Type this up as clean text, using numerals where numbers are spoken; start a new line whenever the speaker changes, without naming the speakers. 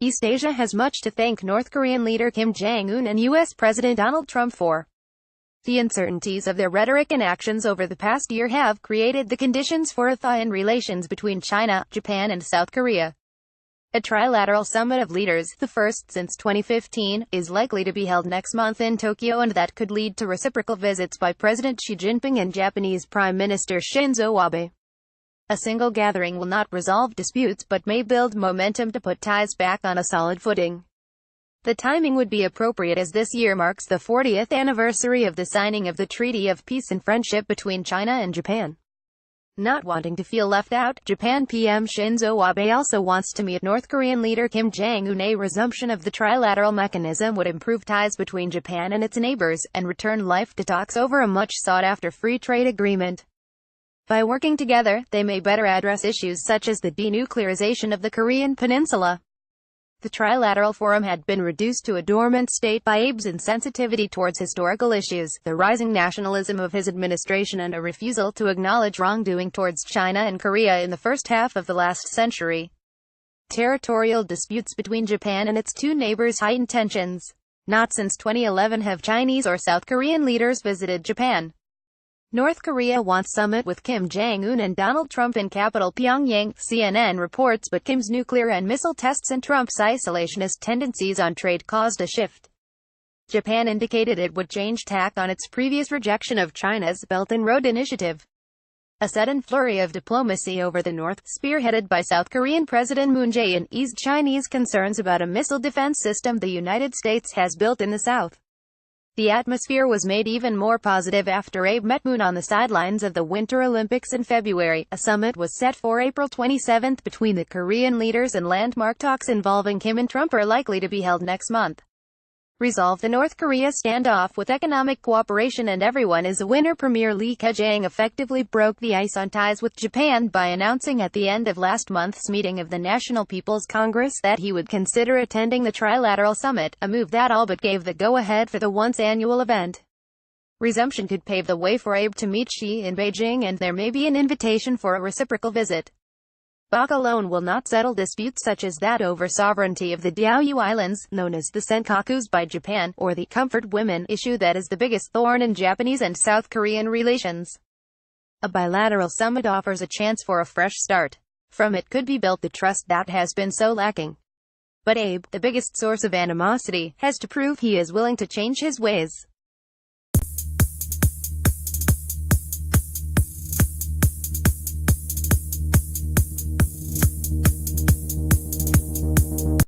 East Asia has much to thank North Korean leader Kim Jong-un and U.S. President Donald Trump for. The uncertainties of their rhetoric and actions over the past year have created the conditions for a thaw in relations between China, Japan and South Korea. A trilateral summit of leaders, the first since 2015, is likely to be held next month in Tokyo, and that could lead to reciprocal visits by President Xi Jinping and Japanese Prime Minister Shinzo Abe. A single gathering will not resolve disputes but may build momentum to put ties back on a solid footing. The timing would be appropriate as this year marks the 40th anniversary of the signing of the Treaty of Peace and Friendship between China and Japan. Not wanting to feel left out, Japan PM Shinzo Abe also wants to meet North Korean leader Kim Jong-un A. Resumption of the trilateral mechanism would improve ties between Japan and its neighbors, and return life to talks over a much sought-after free trade agreement. By working together, they may better address issues such as the denuclearization of the Korean peninsula. The trilateral forum had been reduced to a dormant state by Abe's insensitivity towards historical issues, the rising nationalism of his administration and a refusal to acknowledge wrongdoing towards China and Korea in the first half of the last century. Territorial disputes between Japan and its two neighbors heightened tensions. Not since 2011 have Chinese or South Korean leaders visited Japan. North Korea wants summit with Kim Jong-un and Donald Trump in capital Pyongyang, CNN reports, but Kim's nuclear and missile tests and Trump's isolationist tendencies on trade caused a shift. Japan indicated it would change tack on its previous rejection of China's Belt and Road Initiative. A sudden flurry of diplomacy over the North, spearheaded by South Korean President Moon Jae-in, eased Chinese concerns about a missile defense system the United States has built in the South. The atmosphere was made even more positive after Abe met Moon on the sidelines of the Winter Olympics in February. A summit was set for April 27 between the Korean leaders, and landmark talks involving Kim and Trump are likely to be held next month. Resolve the North Korea standoff with economic cooperation and everyone is a winner. Premier Lee Ka-jang effectively broke the ice on ties with Japan by announcing at the end of last month's meeting of the National People's Congress that he would consider attending the trilateral summit, a move that all but gave the go-ahead for the once-annual event. Resumption could pave the way for Abe to meet Xi in Beijing, and there may be an invitation for a reciprocal visit. Bach alone will not settle disputes such as that over sovereignty of the Diaoyu Islands, known as the Senkakus by Japan, or the comfort women issue that is the biggest thorn in Japanese and South Korean relations. A bilateral summit offers a chance for a fresh start. From it could be built the trust that has been so lacking. But Abe, the biggest source of animosity, has to prove he is willing to change his ways.